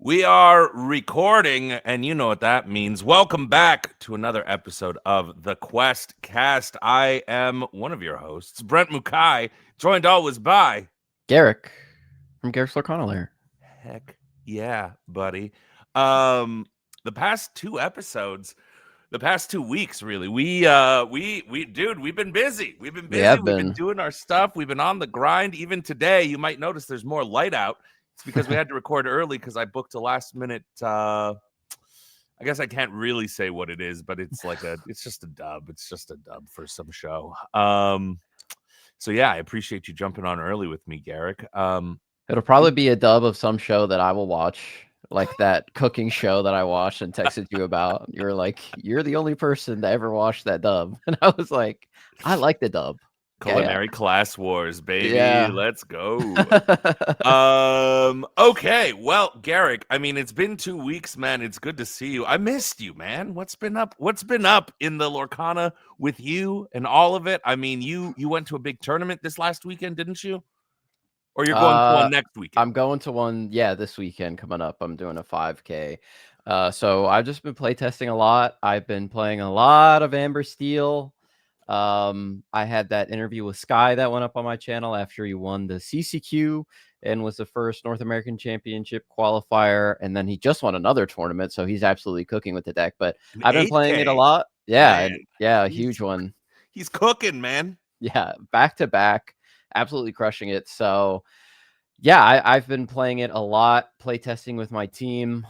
We are recording, and you know what that means. Welcome back to another episode of The Quest Cast. I am one of your hosts, Brent Mukai, joined always by Garrick from Garrick's Lorcana Lair. Heck yeah, buddy. The past two episodes, the past 2 weeks, really, dude, we've been busy. We've been We busy. have We've been been. doing our stuff. We've been on the grind. Even today, you might notice there's more light out. It's because we had to record early because I booked a last minute. I guess I can't really say what it is, but it's just a dub. It's just a dub for some show. So yeah, I appreciate you jumping on early with me, Garrick. It'll probably be a dub of some show that I will watch, like that cooking show that I watched and texted you about. You're like, you're the only person to ever watch that dub. And I was like, I like the dub. Culinary class wars, baby. Yeah. Let's go. Okay. Well, Garrick, I mean, it's been 2 weeks, man. It's good to see you. I missed you, man. What's been up? What's been up in the Lorcana with you and all of it? I mean, you went to a big tournament this last weekend, didn't you? Or you're going to one next weekend? I'm going to one, this weekend coming up. I'm doing a 5K. So I've just been playtesting a lot. I've been playing a lot of Amber Steel. I had that interview with Sky that went up on my channel after he won the CCQ and was the first North American Championship qualifier. And then he just won another tournament, so he's absolutely cooking with the deck. But I've been playing it a 8K. lot. Yeah, Man, a huge one. He's cooking, man. Yeah, back to back, absolutely crushing it. So yeah, I've been playing it a lot, playtesting with my team.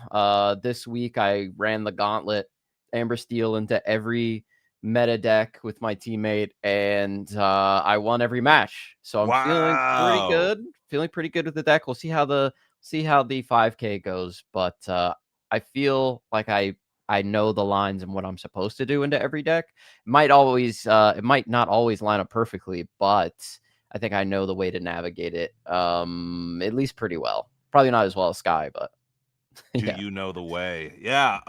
This week I ran the gauntlet, Amber Steel into every meta deck with my teammate, and I won every match. So I'm feeling pretty Wow. good. Feeling pretty good with the deck. We'll see how the 5K goes, but I feel like I know the lines and what I'm supposed to do into every deck. It might not always line up perfectly, but I think I know the way to navigate it, at least pretty well. Probably not as well as Sky, but Do yeah. you know the way? Yeah.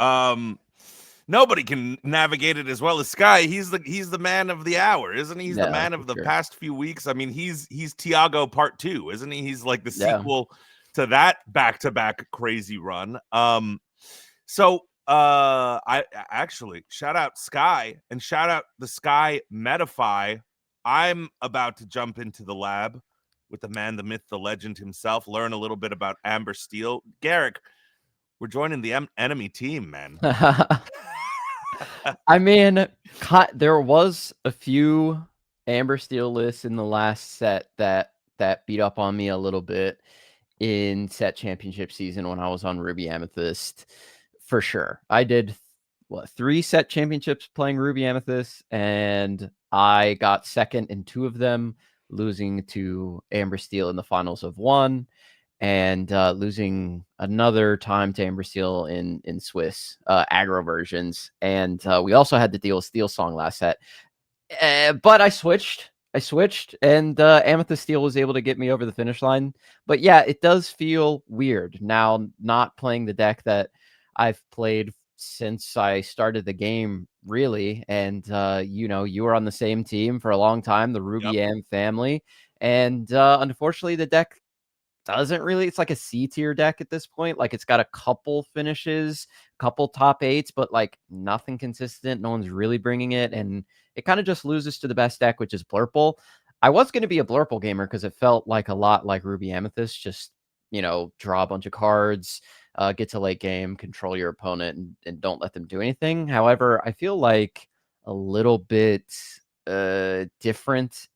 Nobody can navigate it as well as Sky. He's the man of the hour, isn't he? He's the Yeah, man for of the sure. past few weeks. I mean, he's Tiago Part 2, isn't he? He's like the Yeah. sequel to that back-to-back crazy run. So I actually shout out Sky and shout out the Sky Metafy. I'm about to jump into the lab with the man, the myth, the legend himself, learn a little bit about Amber Steel. Garrick, we're joining the enemy team, man. I mean, there was a few Amber Steel lists in the last set that beat up on me a little bit in set championship season when I was on Ruby Amethyst, for sure. I did 3 set championships playing Ruby Amethyst, and I got second in 2 of them, losing to Amber Steel in the finals of 1, and losing another time to Amber Steel in Swiss aggro versions. And we also had to deal with Steel Song last set. But I switched, and Amethyst Steel was able to get me over the finish line. But yeah, it does feel weird now not playing the deck that I've played since I started the game, really. And you were on the same team for a long time, the Yep. Ruby Am family. And unfortunately, the deck doesn't really, it's like a C tier deck at this point. Like, it's got a couple finishes, couple top 8s, but like nothing consistent. No one's really bringing it, and it kind of just loses to the best deck, which is Blurple. I was going to be a Blurple gamer because it felt like a lot like Ruby Amethyst. Just, draw a bunch of cards, get to late game, control your opponent, and don't let them do anything. However, I feel like a little bit different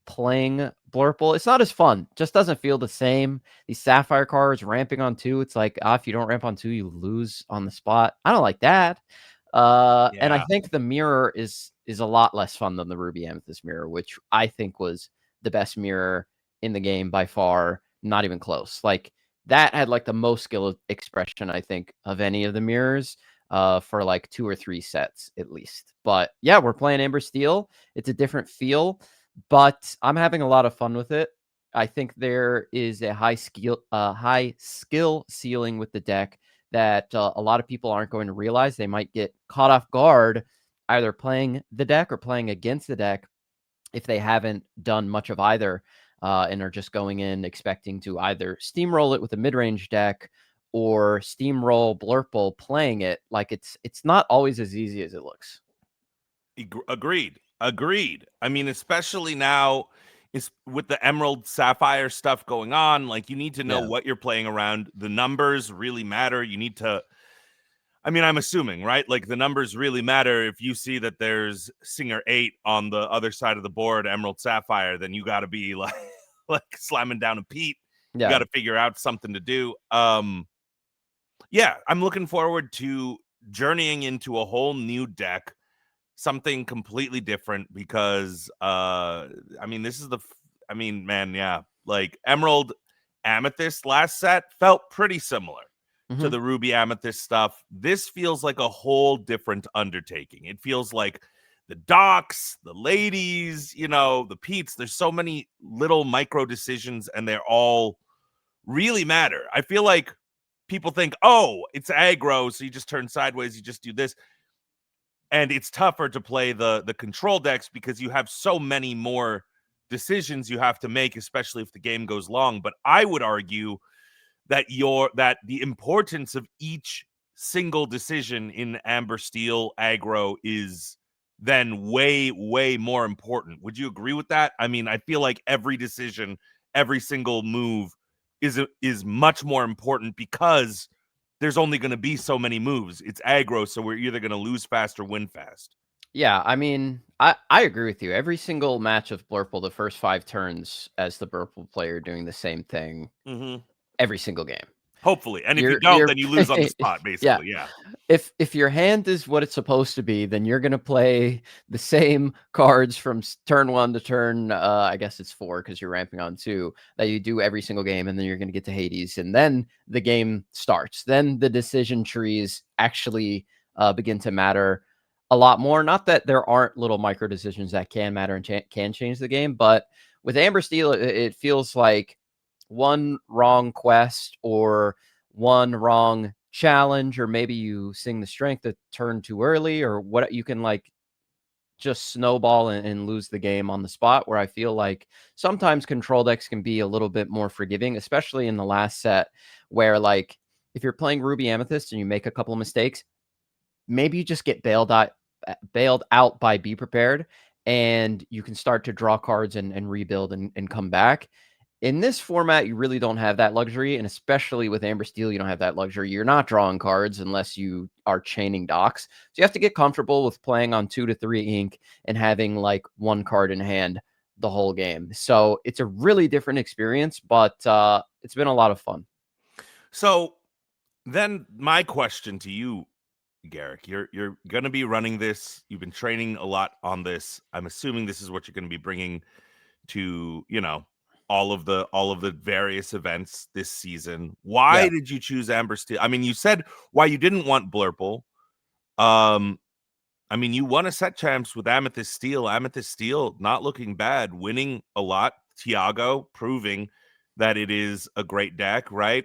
playing Blurple. It's not as fun. Just doesn't feel the same. These Sapphire cards ramping on 2. It's like, if you don't ramp on 2, you lose on the spot. I don't like that. And I Yeah. think the mirror is a lot less fun than the Ruby Amethyst mirror, which I think was the best mirror in the game by far. Not even close. Like, that had like the most skill expression, I think, of any of the mirrors for like 2 or 3 sets at least. But yeah, we're playing Amber Steel. It's a different feel, but I'm having a lot of fun with it. I think there is a high skill ceiling with the deck that a lot of people aren't going to realize. They might get caught off guard either playing the deck or playing against the deck if they haven't done much of either, and are just going in expecting to either steamroll it with a mid-range deck or steamroll Blurple playing it, like it's not always as easy as it looks. Agreed. I mean, especially now is with the Emerald Sapphire stuff going on, like you need to know Yeah. what you're playing around. The numbers really matter. You need to I mean, I'm assuming, right? Like the numbers really matter. If you see that there's Singer 8 on the other side of the board, Emerald Sapphire, then you got to be like like slamming down a Pete. You got Yeah. to figure out something to do. Yeah, I'm looking forward to journeying into a whole new deck, something completely different because I mean, this is I mean, man, yeah. Like Emerald Amethyst last set felt pretty similar to Mhm. the Ruby Amethyst stuff. This feels like a whole different undertaking. It feels like the docs, the ladies, you know, the Pete's. There's so many little micro decisions, and they're all really matter. I feel like people think, oh, it's aggro, so you just turn sideways, you just do this. And it's tougher to play the control decks because you have so many more decisions you have to make, especially if the game goes long. But I would argue that the importance of each single decision in Amber Steel aggro is then way more important. Would you agree with that? I mean, I feel like every decision, every single move is much more important because there's only going to be so many moves. It's aggro, so we're either going to lose fast or win fast. Yeah, I mean, I agree with you. Every single match of Blurple, the first 5 turns as the Blurple player doing the same thing Mm-hmm. every single game. Hopefully, and if you don't, then you lose on the spot, Yeah. basically. Yeah. If your hand is what it's supposed to be, then you're gonna play the same cards from turn 1 to turn, I guess it's 4 because you're ramping on 2 that you do every single game, and then you're gonna get to Hades, and then the game starts. Then the decision trees actually begin to matter a lot more. Not that there aren't little micro decisions that can matter and can change the game, but with Amber Steel, it feels like one wrong quest or one wrong challenge, or maybe you sing the strength at turn too early, or what you can like just snowball and lose the game on the spot. Where I feel like sometimes control decks can be a little bit more forgiving, especially in the last set, where like if you're playing Ruby Amethyst and you make a couple of mistakes, maybe you just get bailed out by Be Prepared, and you can start to draw cards and rebuild and come back. In this format, you really don't have that luxury, and especially with Amber Steel, you don't have that luxury. You're not drawing cards unless you are chaining docks. So you have to get comfortable with playing on 2 to 3 ink and having like 1 card in hand the whole game. So it's a really different experience, but it's been a lot of fun. So then my question to you, Garrick, you're going to be running this. You've been training a lot on this. I'm assuming this is what you're going to be bringing to, you know, all of the various events this season. Why Yeah. did you choose Amber Steel? I mean, you said why you didn't want Blurple. Um I mean, you won a set champs with Amethyst Steel. Amethyst Steel not looking bad, winning a lot. Tiago proving that it is a great deck, right?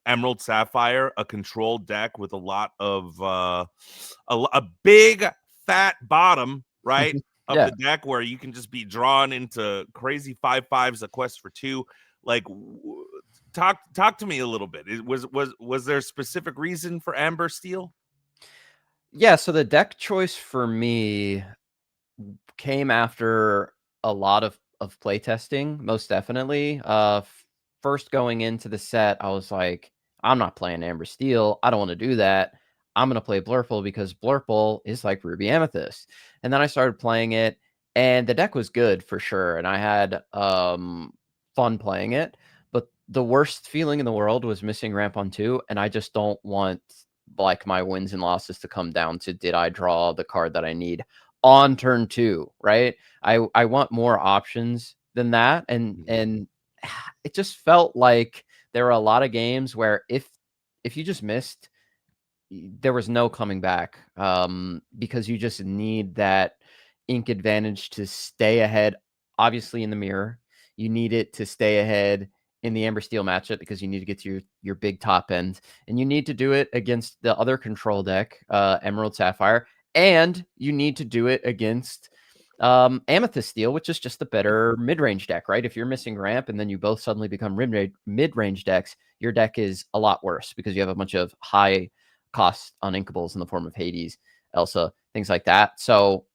Emerald Sapphire, a controlled deck with a lot of a big fat bottom, right? Of the Yeah. deck where you can just be drawn into crazy 5/5s, a quest for 2. Like talk to me a little bit. Was there a specific reason for Amber Steel? Yeah, so the deck choice for me came after a lot of playtesting, most definitely. First going into the set, I was like, I'm not playing Amber Steel. I don't want to do that. I'm gonna play Blurple because Blurple is like Ruby Amethyst. And then I started playing it, and the deck was good for sure. And I had fun playing it. But the worst feeling in the world was missing ramp on 2, and I just don't want like my wins and losses to come down to did I draw the card that I need on turn 2, right? I want more options than that, and it just felt like there were a lot of games where if you just missed, there was no coming back, because you just need that ink advantage to stay ahead. Obviously, in the mirror, you need it to stay ahead in the Amber Steel matchup because you need to get to your big top end, and you need to do it against the other control deck, Emerald Sapphire, and you need to do it against Amethyst Steel, which is just the better mid-range deck, right? If you're missing ramp and then you both suddenly become mid-range decks, your deck is a lot worse because you have a bunch of high cost uninkables in the form of Hades, Elsa, things like that. So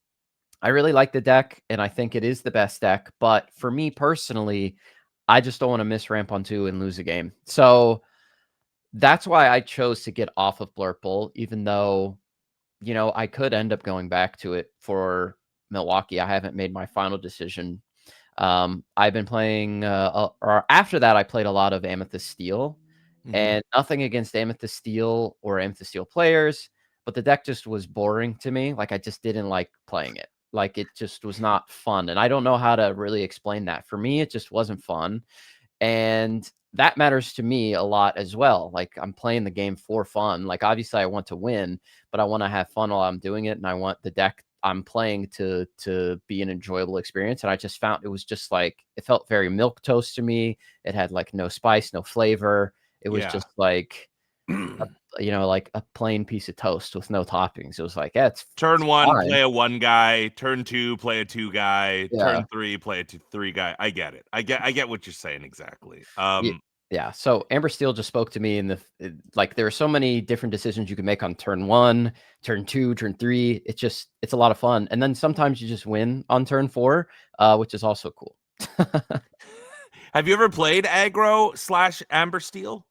I really like the deck, and I think it is the best deck. But for me personally, I just don't want to miss ramp on 2 and lose a game. So that's why I chose to get off of Blurple, even though, you know, I could end up going back to it for Milwaukee. I haven't made my final decision. I've been playing, or after that, I played a lot of Amethyst Steel, and nothing against Amethyst Steel or Amethyst Steel players, but the deck just was boring to me. Like, I just didn't like playing it. Like, it just was not fun, and I don't know how to really explain that. For me, it just wasn't fun, and that matters to me a lot as well. Like, I'm playing the game for fun. Like, obviously, I want to win, but I want to have fun while I'm doing it, and I want the deck I'm playing to be an enjoyable experience. And I just found it was just like it felt very milk toast to me. It had like no spice, no flavor. It was Yeah. just like you know, like a plain piece of toast with no toppings. It was like, yeah, it's Turn 1, fine. play a 1 guy. Turn 2, play a 2 guy. Yeah. Turn 3, play a 3 guy. I get it. I get what you're saying exactly. Yeah. So Amber Steel just spoke to me in like there are so many different decisions you can make on turn 1, turn 2, turn 3. It's a lot of fun. And then sometimes you just win on turn 4, which is also cool. Have you ever played aggro/Amber Steel?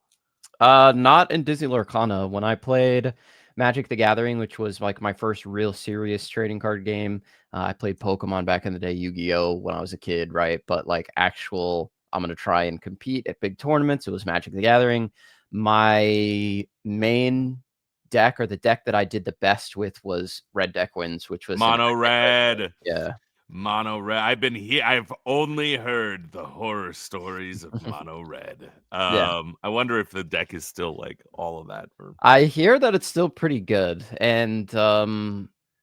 Not in Disney Lorcana. When I played Magic the Gathering, which was like my first real serious trading card game, I played Pokemon back in the day, Yu-Gi-Oh! When I was a kid, right? But like actual, I'm going to try and compete at big tournaments. It was Magic the Gathering. My main deck, or the deck that I did the best with, was Red Deck Wins, which was Mono red. Yeah. Mono red. I've been here. I've only heard the horror stories of mono red. Yeah. I wonder if the deck is still like all of that. I hear that it's still pretty good, and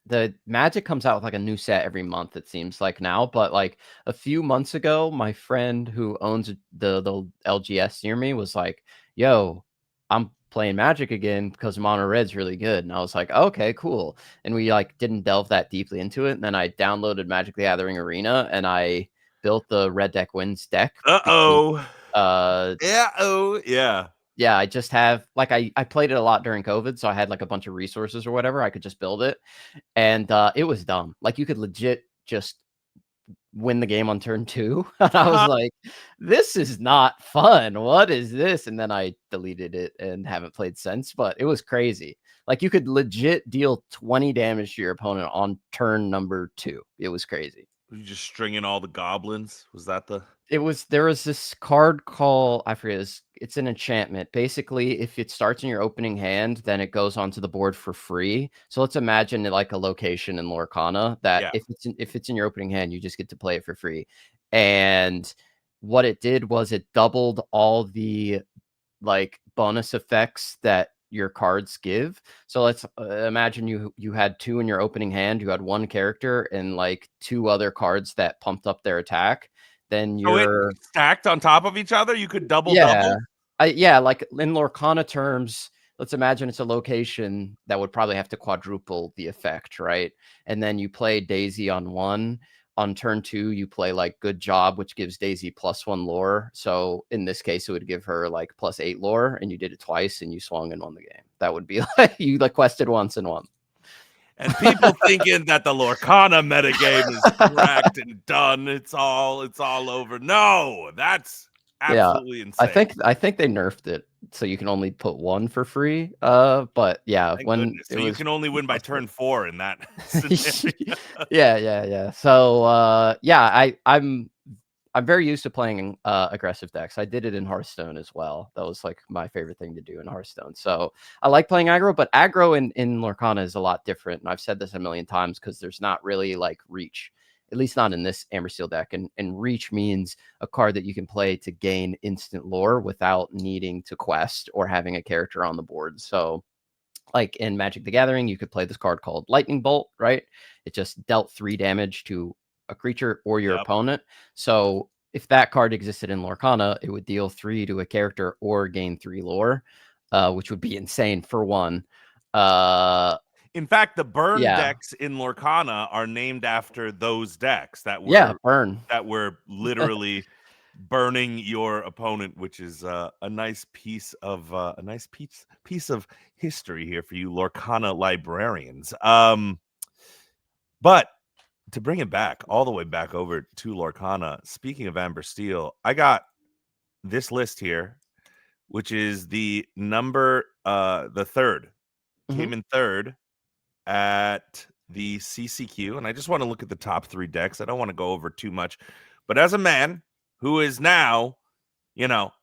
the Magic comes out with like a new set every month, it seems like now. But like a few months ago, my friend who owns the LGS near me was like, "Yo, I'm playing Magic again because Mono Red's really good." And I was like, "Okay, cool." And we like didn't delve that deeply into it. And then I downloaded Magic the Gathering Arena and I built the Red Deck Wins deck. Uh-oh. Uh, Yeah. yeah, I just have like I played it a lot during COVID, so I had like a bunch of resources or whatever. I could just build it, and it was dumb. Like you could legit just win the game on turn 2, and I was like, "This is not fun. What is this?" And then I deleted it and haven't played since. But it was crazy. Like you could legit deal 20 damage to your opponent on turn number 2. It was crazy. Were you just stringing all the goblins? Was that the? There was this card called, I forget, it's an enchantment. Basically, if it starts in your opening hand, then it goes onto the board for free. So let's imagine it like a location in Lorcana that Yeah. if it's in your opening hand, you just get to play it for free. And what it did was it doubled all the like bonus effects that your cards give. So let's imagine you had 2 in your opening hand, you had 1 character and like 2 other cards that pumped up their attack. Then So it you're stacked on top of each other? You could double. yeah, like in Lorcana terms, let's imagine it's a location that would probably have to quadruple the effect, right? And then you play Daisy on 1. On turn 2, you play like Good Job, which gives Daisy +1 lore. So in this case, it would give her like +8 lore, and you did it twice, and you swung and won the game. That would be like you like quested once and won. And people thinking that the Lorcana metagame is cracked and done. It's all over. No, that's absolutely insane. I think they nerfed it so you can only put 1 for free. But yeah, Thank when goodness. So you can only win by turn 4 in that scenario. yeah. So yeah, I'm very used to playing aggressive decks. I did it in Hearthstone as well. That was like my favorite thing to do in Hearthstone. So I like playing aggro, but aggro in Lorcana is a lot different. And I've said this a million times because there's not really like reach, at least not in this Amber Steel deck. And reach means a card that you can play to gain instant lore without needing to quest or having a character on the board. So like in Magic the Gathering, you could play this card called Lightning Bolt, right? It just dealt 3 damage to a creature or your opponent. So if that card existed in Lorcana, it would deal 3 to a character or gain 3 lore, which would be insane for 1. In fact, the burn Yeah. decks in Lorcana are named after those decks that Yeah, were burn. literally burning your opponent, which is a nice piece of piece of history here for you Lorcana librarians. But to bring it back all the way back over to Lorcana, speaking of Amber Steel, I got this list here, which is the third, came in third at the CCQ, and I just want to look at the top 3 decks. I don't want to go over too much, but as a man who is now,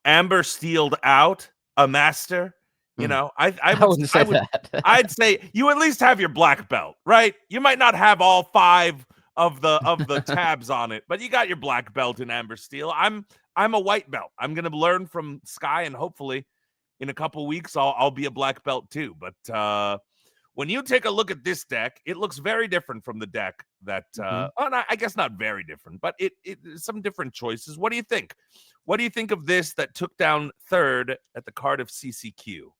Amber Steeled out, a master, I wouldn't say that. I'd say you at least have your black belt, right? You might not have all 5 of the tabs on it, but you got your black belt in Amber Steel. I'm a white belt. I'm gonna learn from Sky, and hopefully in a couple weeks I'll be a black belt too. But when you take a look at this deck, it looks very different from the deck that I guess not very different, but it some different choices. What do you think? What do you think of this that took down third at the Cardiff CCQ?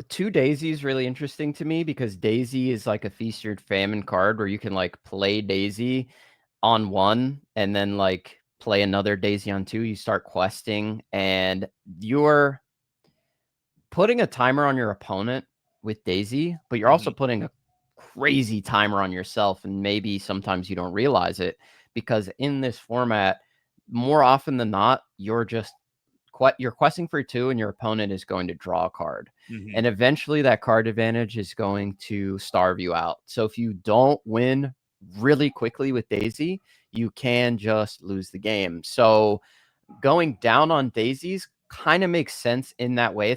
2 Daisy is really interesting to me because Daisy is like a feast or famine card where you can like play Daisy on 1 and then like play another Daisy on 2. You start questing and you're putting a timer on your opponent with Daisy, but you're also putting a crazy timer on yourself, and maybe sometimes you don't realize it because in this format, more often than not, you're questing for 2 and your opponent is going to draw a card. And eventually that card advantage is going to starve you out. So if you don't win really quickly with Daisy, you can just lose the game. So going down on Daisies kind of makes sense in that way.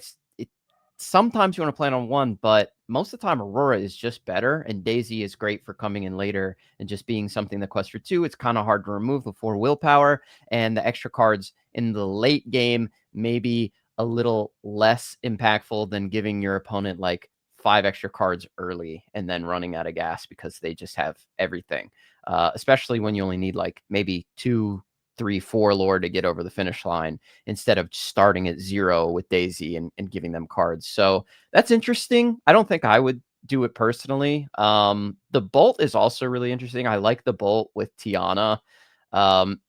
Sometimes you want to plan on 1, but most of the time Aurora is just better, and Daisy is great for coming in later and just being something that quests for 2. It's kind of hard to remove before willpower, and the extra cards in the late game may be a little less impactful than giving your opponent like 5 extra cards early and then running out of gas because they just have everything, especially when you only need like maybe 2, 3, 4 lore to get over the finish line instead of starting at 0 with Daisy and giving them cards. So that's interesting. I don't think I would do it personally. The Bolt is also really interesting. I like the Bolt with Tiana,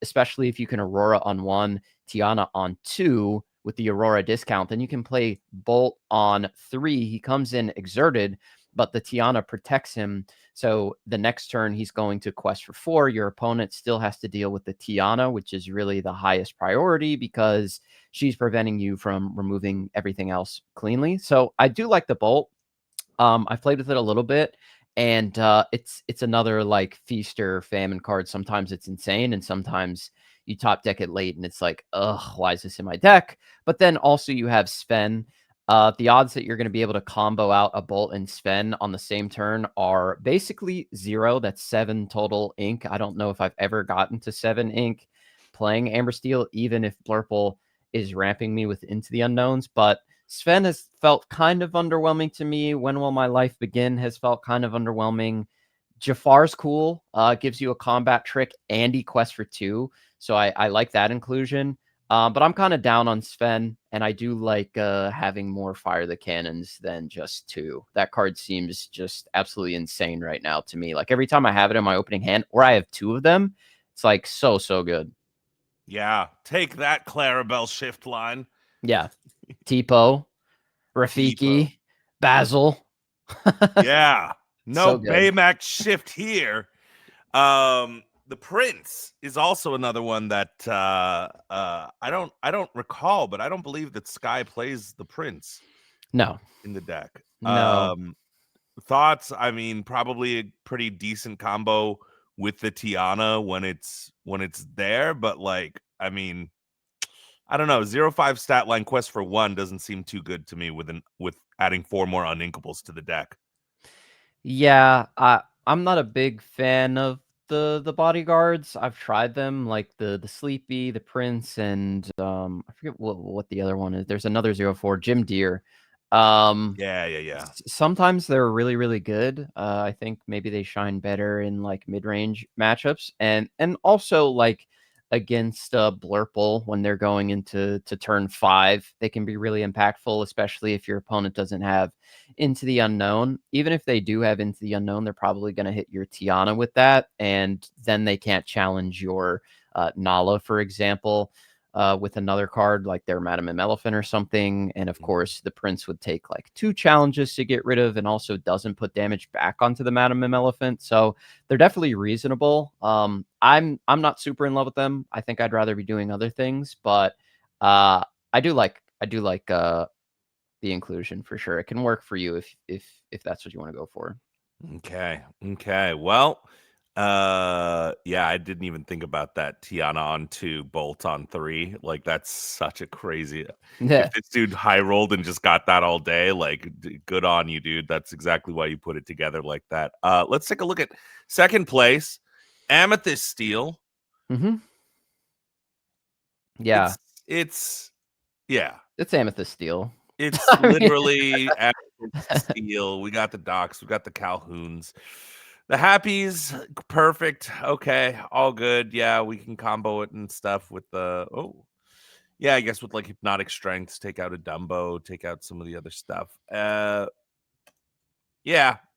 especially if you can Aurora on 1, Tiana on 2 with the Aurora discount. Then you can play Bolt on 3. He comes in exerted, but the Tiana protects him. So the next turn, he's going to quest for 4. Your opponent still has to deal with the Tiana, which is really the highest priority because she's preventing you from removing everything else cleanly. So I do like the Bolt. I've played with it a little bit, and it's another like feast or famine card. Sometimes it's insane, and sometimes you top deck it late, and it's like, ugh, why is this in my deck? But then also you have Sven. The odds that you're going to be able to combo out a Bolt and Sven on the same turn are basically 0. That's 7 total ink. I don't know if I've ever gotten to 7 ink playing Amber Steel, even if Blurple is ramping me with Into the Unknowns. But Sven has felt kind of underwhelming to me. When Will My Life Begin has felt kind of underwhelming. Jafar's cool. Gives you a combat trick and he quests for 2. So I like that inclusion. But I'm kind of down on Sven, and I do like having more Fire the Cannons than just 2. That card seems just absolutely insane right now to me. Like every time I have it in my opening hand, or I have 2 of them, it's like so good. Yeah, take that, Clarabelle shift line. Yeah, Tipo, Rafiki, Basil. Yeah, no So good. Baymax shift here. The Prince is also another one that I don't recall, but I don't believe that Sky plays the Prince. No. In the deck. No. Thoughts? I mean, probably a pretty decent combo with the Tiana when it's there, but like, I mean, I don't know. 0-5 stat line quest for 1 doesn't seem too good to me with adding 4 more uninkables to the deck. Yeah, I'm not a big fan of the bodyguards. I've tried them, like the Sleepy, the Prince, and I forget what the other one is. There's another 0-4, Jim Deere. Yeah. Sometimes they're really good. I think maybe they shine better in like mid-range matchups, and also like against Blurple when they're going into turn 5. They can be really impactful, especially if your opponent doesn't have Into the Unknown. Even if they do have Into the Unknown, they're probably going to hit your Tiana with that, and then they can't challenge your Nala, for example, with another card like their Madam M Elephant or something. And of course, the Prince would take like 2 challenges to get rid of, and also doesn't put damage back onto the Madam M Elephant. So they're definitely reasonable. I'm not super in love with them. I think I'd rather be doing other things, but I do like the inclusion for sure. It can work for you if that's what you want to go for. Okay. Well, yeah, I didn't even think about that. Tiana on 2, Bolt on 3. Like, that's such a crazy. Yeah. If this dude high rolled and just got that all day, like, good on you, dude. That's exactly why you put it together like that. Let's take a look at second place, Amethyst Steel. Mm-hmm. Yeah. It's yeah. It's Amethyst Steel. It's I mean, literally Amethyst Steel. We got the Docs, we got the Calhouns. The Happies, perfect. Okay, all good. Yeah, we can combo it and stuff with the yeah, I guess with like hypnotic strengths, take out a Dumbo, take out some of the other stuff. Yeah,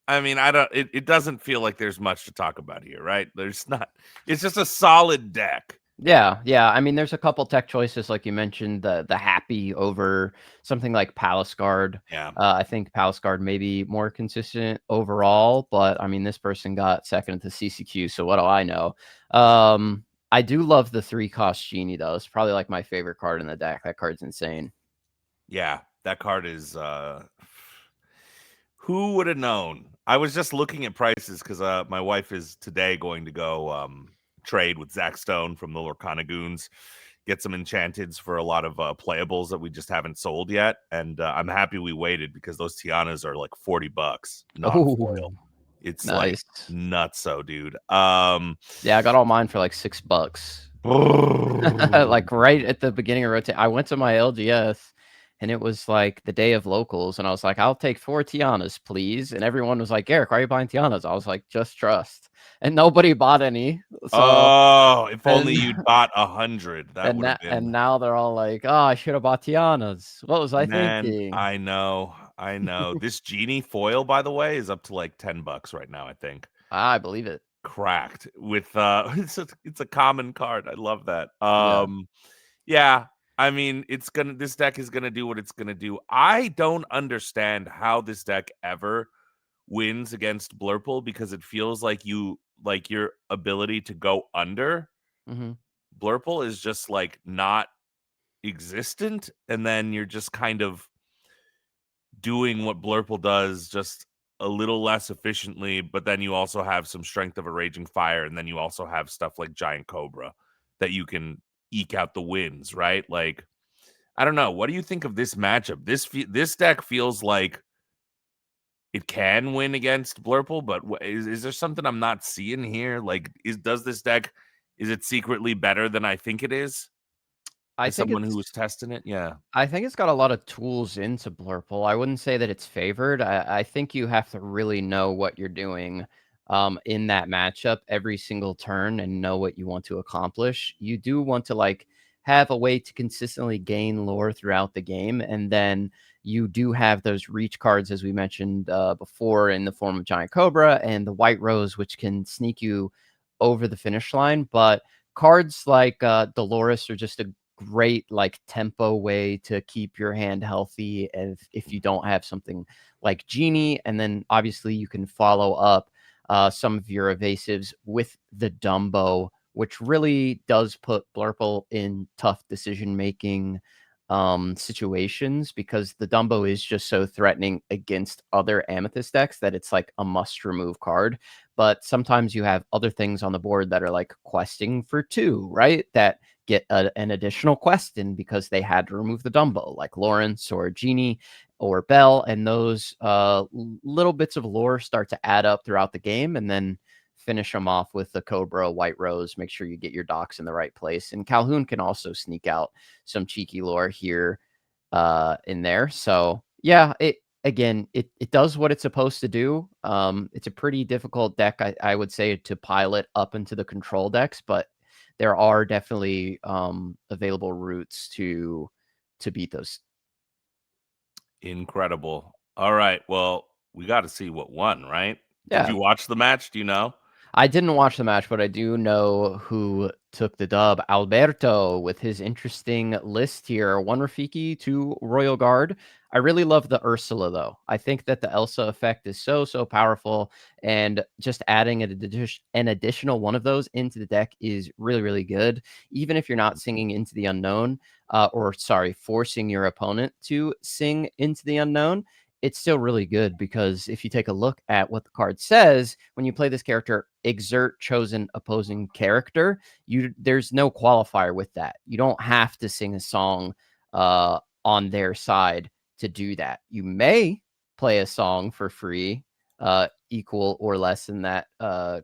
I mean, I don't it doesn't feel like there's much to talk about here, right? There's not. It's just a solid deck. yeah. I mean, there's a couple tech choices, like you mentioned, the Happy over something like Palace Guard. Yeah. I think Palace Guard may be more consistent overall, but I mean, this person got second at the CCQ, so what do I know? I do love the 3-cost Genie, though. It's probably like my favorite card in the deck. That card's insane. Yeah, that card is who would have known? I was just looking at prices because my wife is today going to go trade with Zach Stone from the Lorcana Goons, get some enchanteds for a lot of playables that we just haven't sold yet. And I'm happy we waited because those Tianas are like $40 non-foil. Oh, It's like nice. nutso, dude. Yeah, I got all mine for like $6. Like right at the beginning of rotation, I went to my LGS and it was like the day of locals, and I was like, I'll take 4 Tianas, please. And everyone was like, Garrick, why are you buying Tianas? I was like, just trust. And nobody bought any. So Oh, if only and you'd bought 100, that would have been. now they're all like, oh, I should have bought Tianas. What was I Man, thinking? I know. This Genie foil, by the way, is up to like $10 right now, I think. I believe it. Cracked with it's a common card. I love that. Yeah. Yeah, I mean, this deck is gonna do what it's gonna do. I don't understand how this deck ever wins against Blurple because it feels like your ability to go under Hmm. Blurple is just like not existent, and then you're just kind of doing what Blurple does just a little less efficiently, but then you also have some strength of a Raging Fire, and then you also have stuff like Giant Cobra that you can eke out the wins, right? Like, I don't know. What do you think of this matchup? This deck feels like it can win against Blurple, but is there something I'm not seeing here? Like, does this deck is it secretly better than I think it is? I As think someone who it's was testing it, yeah. I think it's got a lot of tools into Blurple. I wouldn't say that it's favored. I think you have to really know what you're doing in that matchup every single turn and know what you want to accomplish. You do want to like have a way to consistently gain lore throughout the game, and then you do have those reach cards, as we mentioned before, in the form of Giant Cobra and the White Rose, which can sneak you over the finish line. But cards like Dolores are just a great like tempo way to keep your hand healthy if you don't have something like Genie. And then obviously you can follow up some of your evasives with the Dumbo, which really does put Blurple in tough decision making situations, because the Dumbo is just so threatening against other Amethyst decks that it's like a must remove card. But sometimes you have other things on the board that are like questing for 2, right? That get an additional quest in because they had to remove the Dumbo, like Lawrence or Genie or Bell. And those little bits of lore start to add up throughout the game, and then finish them off with the Cobra, White Rose. Make sure you get your docks in the right place. And Calhoun can also sneak out some cheeky lore here in there. So yeah, it does what it's supposed to do. It's a pretty difficult deck, I would say, to pilot up into the control decks, but there are definitely available routes to beat those. Incredible. All right. Well, we got to see what won, right? Did Yeah. you watch the match? Do you know? I didn't watch the match, but I do know who took the dub. Alberto with his interesting list here. 1 Rafiki, 2 Royal Guard. I really love the Ursula, though. I think that the Elsa effect is so powerful, and just adding an additional one of those into the deck is really, really good. Even if you're not singing Into the Unknown, forcing your opponent to sing Into the Unknown, it's still really good, because if you take a look at what the card says, when you play this character, exert chosen opposing character, there's no qualifier with that. You don't have to sing a song on their side to do that. You may play a song for free, equal or less than that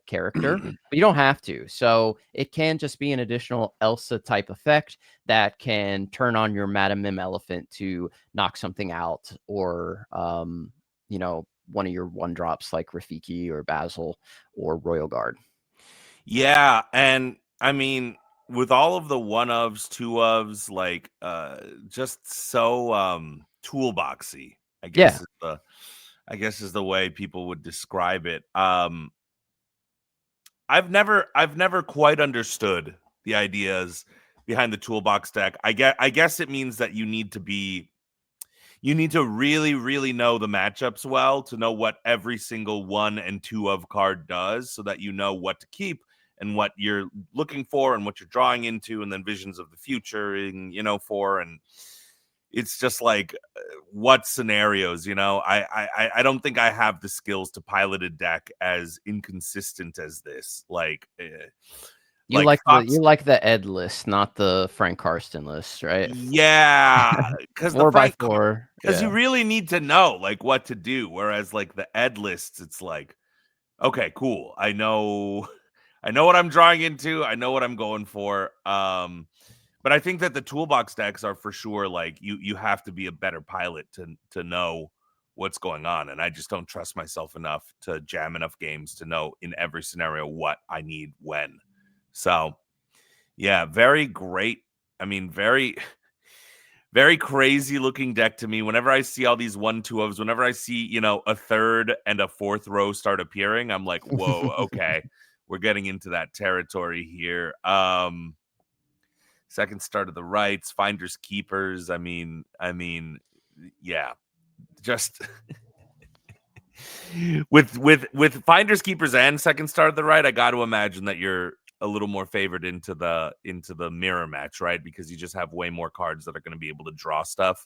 character, but you don't have to. So it can just be an additional Elsa type effect that can turn on your Madam Mim elephant to knock something out, or one of your 1-drops like Rafiki or Basil or Royal Guard. Yeah, and I mean, with all of the 1-ofs, 2-ofs, like just so toolboxy, I Yeah. guess is the way people would describe it. I've never quite understood the ideas behind the toolbox deck. I guess it means that you need to really, really know the matchups well to know what every single 1 and 2 of card does, so that you know what to keep and what you're looking for and what you're drawing into, and then visions of the future, and and it's just like, what scenarios, I don't think I have the skills to pilot a deck as inconsistent as this. You Like like thoughts. the Ed list, not the Frank Karsten list, right? Yeah, because the 4 by Frank 4. because you Yeah. really need to know like what to do. Whereas like the ed lists, it's like, okay, cool. I know I know what I'm drawing into. I know what I'm going for. But I think that the toolbox decks are for sure like you have to be a better pilot to know what's going on. And I just don't trust myself enough to jam enough games to know in every scenario what I need when. So yeah, very great. I mean, very very crazy looking deck to me. Whenever I see all these 1-2-ofs, whenever I see, a third and a fourth row start appearing, I'm like, whoa, okay, we're getting into that territory here. Second star to the rights, finders keepers. I mean, yeah, just with finders keepers and second star to the right, I got to imagine that you're a little more favored into the mirror match, right? Because you just have way more cards that are going to be able to draw stuff.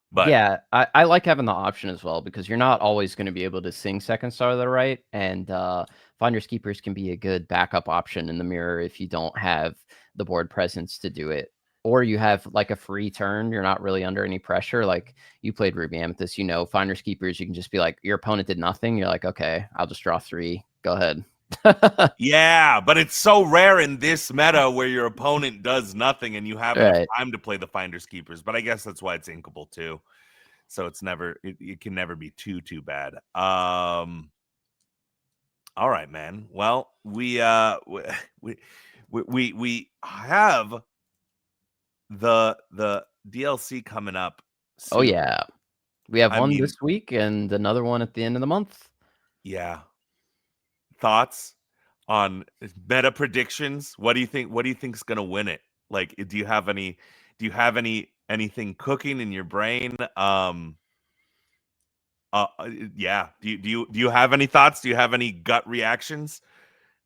But Yeah, I like having the option as well, because you're not always gonna be able to sing second star to the right, and finders keepers can be a good backup option in the mirror if you don't have the board presence to do it. Or you have like a free turn, you're not really under any pressure. Like, you played Ruby Amethyst, finders keepers, you can just be like, your opponent did nothing, you're like, okay, I'll just draw 3. Go ahead. yeah, but it's so rare in this meta where your opponent does nothing and you have enough Right. time to play the finders keepers. But I guess that's why it's inkable too. So it can never be too bad. All right, man. Well, we have the DLC coming up Oh, soon. yeah. We have I one mean, this week and another one at the end of the month. yeah. Thoughts on meta predictions? What do you think? What do you think's gonna win it? Like, do you have anything cooking in your brain? Yeah. Do you have any thoughts? Do you have any gut reactions?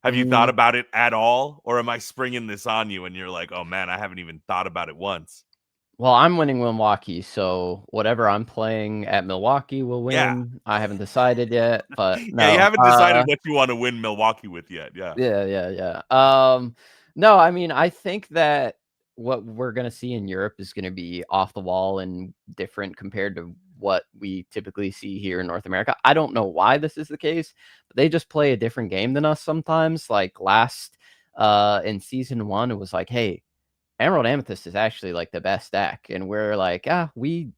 Have you thought Mm. about it at all, or am I springing this on you and you're like, oh man, I haven't even thought about it once? Well, I'm winning Milwaukee, so whatever I'm playing at Milwaukee will Yeah. win. I haven't decided yet, but Yeah, you no. haven't decided what you want to win Milwaukee with yet. Yeah. Yeah. No, I mean, I think that what we're gonna see in Europe is gonna be off the wall and different compared to what we typically see here in North America. I don't know why this is the case, but they just play a different game than us sometimes. Like last in season 1, it was like, hey, Emerald Amethyst is actually like the best deck, and we're like, we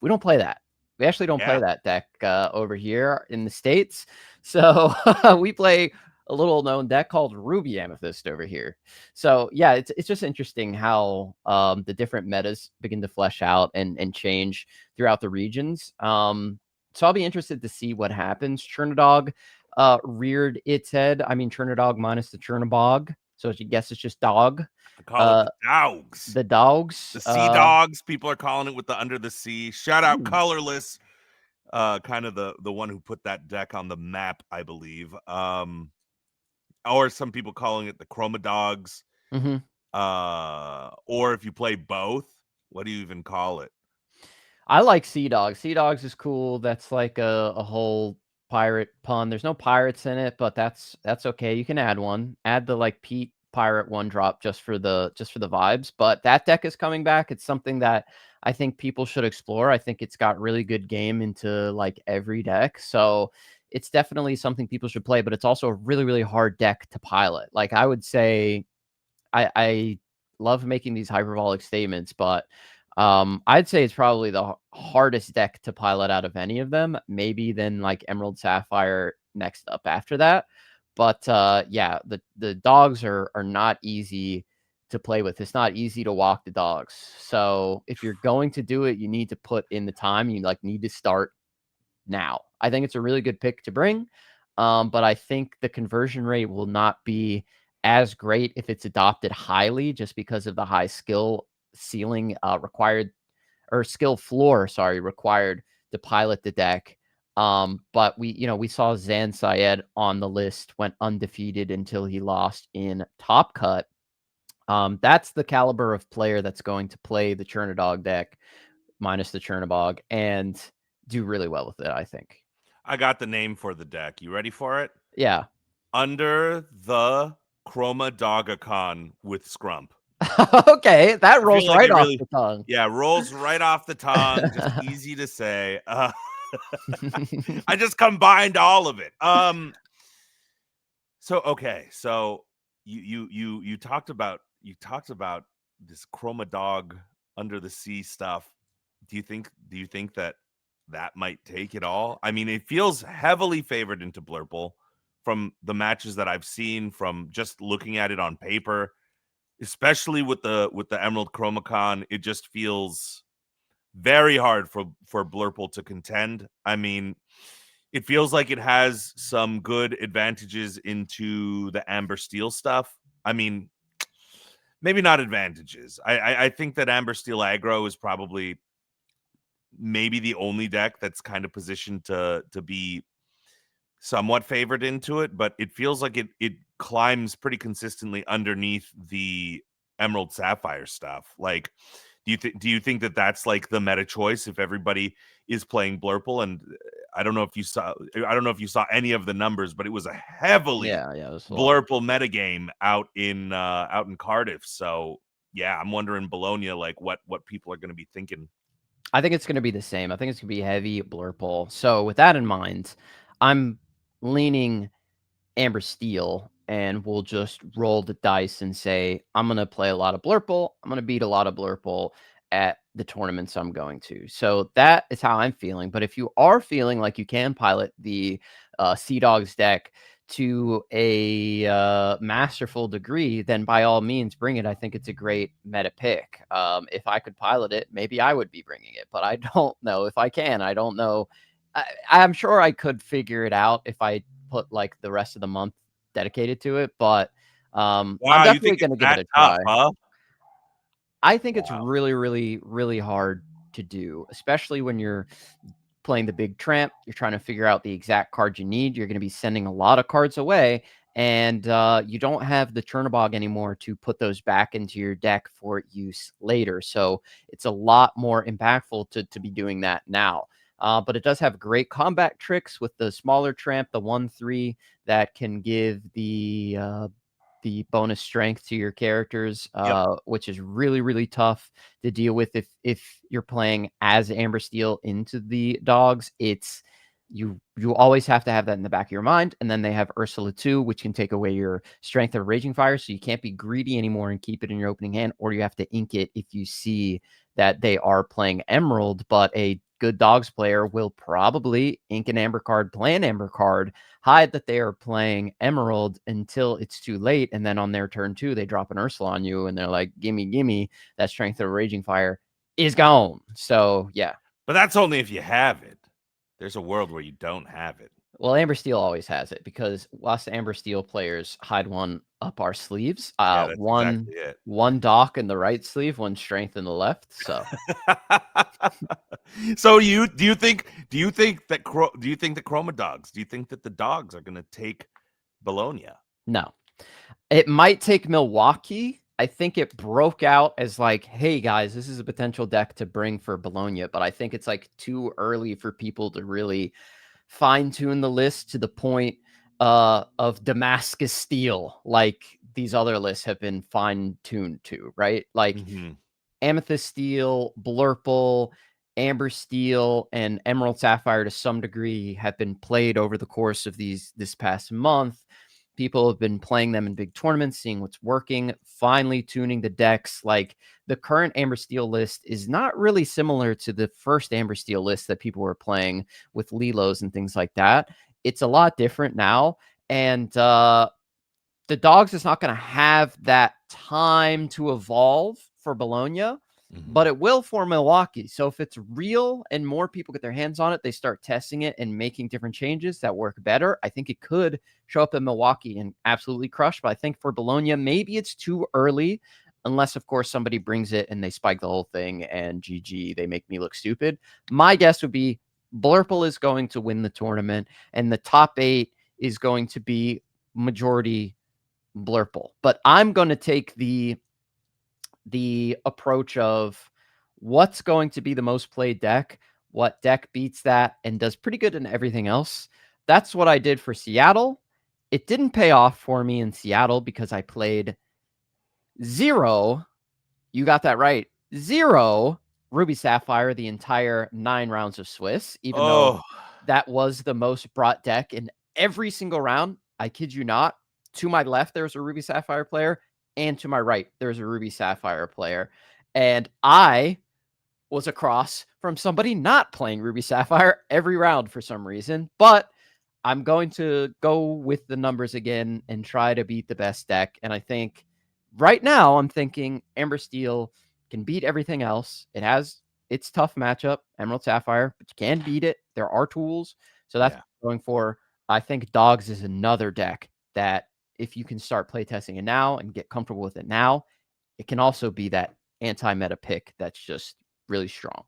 don't play that. We actually don't play Yeah. that deck over here in the States. So we play a little known deck called Ruby Amethyst over here. So yeah, it's just interesting how the different metas begin to flesh out and change throughout the regions. So I'll be interested to see what happens. Chrono-dog reared its head. I mean, Chrono-dog minus the Chernobog. So I guess it's just dog. I call it the dogs. The dogs. The sea dogs. People are calling it with the under the sea. Shout out Colorless. Kind of the one who put that deck on the map, I believe. Or some people calling it the Chroma Dogs. Mm-hmm. Or if you play both, what do you even call it? I like Sea Dogs. Sea Dogs is cool. That's like a whole pirate pun. There's no pirates in it, but that's okay. You can add one. Add the like Pete pirate one drop just for the vibes. But that deck is coming back. It's something that I think people should explore. I think it's got really good game into like every deck. So it's definitely something people should play, but it's also a really, really hard deck to pilot. Like I would say I love making these hyperbolic statements, but I'd say it's probably the hardest deck to pilot out of any of them, maybe then like Emerald Sapphire next up after that. But yeah, the dogs are not easy to play with. It's not easy to walk the dogs. So if you're going to do it, you need to put in the time. You like need to start now. I think it's a really good pick to bring. But I think the conversion rate will not be as great if it's adopted highly just because of the high skill ceiling required or skill floor, sorry, required to pilot the deck. But we saw Zan Syed on the list, went undefeated until he lost in Top Cut. That's the caliber of player that's going to play the Chernodog deck minus the Chernobog and do really well with it, I think. I got the name for the deck. You ready for it? Yeah. Under the Chromi-dog-icon with Scrump. Okay, that rolls like right off the tongue. Yeah, rolls right off the tongue. Just easy to say. I just combined all of it. So okay, so you talked about this Chroma Dog under the sea stuff. Do you think that might take it all? I mean, it feels heavily favored into Blurple from the matches that I've seen, from just looking at it on paper, especially with the Emerald Chromacon. It just feels very hard for Blurple to contend. I mean, it feels like it has some good advantages into the Amber Steel stuff. I mean, maybe not advantages. I think that Amber Steel aggro is probably maybe the only deck that's kind of positioned to be somewhat favored into it, but it feels like it climbs pretty consistently underneath the Emerald Sapphire stuff. Like, do you think that that's like the meta choice if everybody is playing Blurple? And I don't know if you saw any of the numbers, but it was a heavily Blurple metagame out in Cardiff. So yeah, I'm wondering Bologna, like what people are going to be thinking. I think it's going to be the same. I think it's going to be heavy Blurple. So with that in mind, I'm leaning Amber Steel, and we'll just roll the dice and say, I'm going to play a lot of Blurple. I'm going to beat a lot of Blurple at the tournaments I'm going to. So that is how I'm feeling. But if you are feeling like you can pilot the Sea Dogs deck to a masterful degree, then by all means bring it. I think it's a great meta pick. If I could pilot it, maybe I would be bringing it, but I don't know if I can. I don't know. I'm sure I could figure it out if I put like the rest of the month dedicated to it, but I'm definitely going to give it a try. Huh? I think it's really, really, really hard to do, especially when you're playing the big tramp. You're trying to figure out the exact card you need. You're going to be sending a lot of cards away, and you don't have the Chernobog anymore to put those back into your deck for use later. So it's a lot more impactful to be doing that now. But it does have great combat tricks with the smaller tramp, the 1/3 that can give the bonus strength to your characters, which is really, really tough to deal with if you're playing as Amber Steel into the dogs. It's you always have to have that in the back of your mind. And then they have Ursula 2, which can take away your strength of Raging Fire, so you can't be greedy anymore and keep it in your opening hand, or you have to ink it if you see that they are playing Emerald, but a good Dogs player will probably ink an Amber card, play an Amber card, hide that they are playing Emerald until it's too late, and then on their turn 2, they drop an Ursula on you, and they're like, gimme, that Strength of Raging Fire is gone. So, yeah. But that's only if you have it. There's a world where you don't have it. Well, Amber Steel always has it because us Amber Steel players hide one up our sleeves. Yeah, that's exactly it. One dock in the right sleeve, one strength in the left. So, so do you think that Chromi-dogs? Do you think that the dogs are going to take Bologna? No, it might take Milwaukee. I think it broke out as like, hey guys, this is a potential deck to bring for Bologna, but I think it's like too early for people to really fine-tune the list to the point of Damascus Steel, like these other lists have been fine-tuned to, right? Like Amethyst Steel, Blurple, Amber Steel, and Emerald Sapphire to some degree have been played over the course of this past month. People have been playing them in big tournaments, seeing what's working, finely tuning the decks. Like the current Amber Steel list is not really similar to the first Amber Steel list that people were playing with Lilos and things like that. It's a lot different now. And the Dogs is not going to have that time to evolve for Bologna, but it will for Milwaukee. So if it's real and more people get their hands on it, they start testing it and making different changes that work better. I think it could show up in Milwaukee and absolutely crush. But I think for Bologna, maybe it's too early, unless, of course, somebody brings it and they spike the whole thing and GG, they make me look stupid. My guess would be Blurple is going to win the tournament, and the top 8 is going to be majority Blurple. But I'm going to take the approach of what's going to be the most played deck, what deck beats that and does pretty good in everything else. That's what I did for Seattle. It didn't pay off for me in Seattle because I played 0. You got that right. 0 Ruby Sapphire the entire 9 rounds of Swiss, even though that was the most brought deck in every single round. I kid you not. To my left, there's a Ruby Sapphire player, and to my right, there's a Ruby Sapphire player. And I was across from somebody not playing Ruby Sapphire every round for some reason. But I'm going to go with the numbers again and try to beat the best deck. And I think right now I'm thinking Amber Steel can beat everything else. It has its tough matchup, Emerald Sapphire, but you can beat it. There are tools. So that's what I'm going for. I think Dogs is another deck that if you can start playtesting it now and get comfortable with it now, it can also be that anti-meta pick that's just really strong.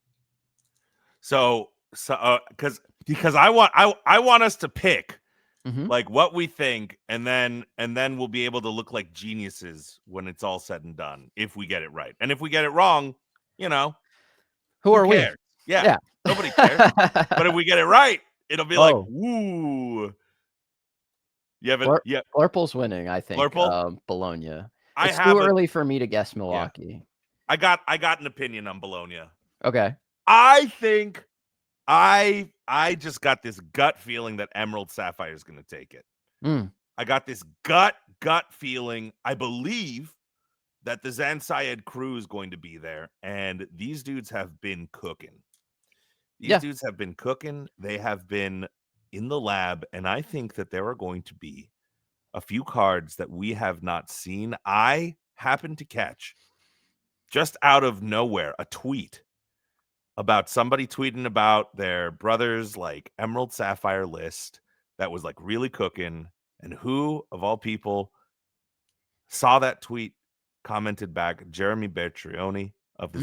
So because I want us to pick like what we think, and then we'll be able to look like geniuses when it's all said and done if we get it right. And if we get it wrong, who are cares? We? Yeah, nobody cares. But if we get it right, it'll be like, woo. Blurple's winning, I think. Bologna. It's too early for me to guess Milwaukee. I got an opinion on Bologna. Okay. I think I just got this gut feeling that Emerald Sapphire is going to take it. I got this gut feeling. I believe that the Zan Syed crew is going to be there, and these dudes have been cooking. Dudes have been cooking. They have been in the lab, and I think that there are going to be a few cards that we have not seen. I happened to catch, just out of nowhere, a tweet about somebody tweeting about their brother's like Emerald Sapphire list that was like really cooking, and who of all people saw that tweet, commented back? Jeremy Bertrioni of the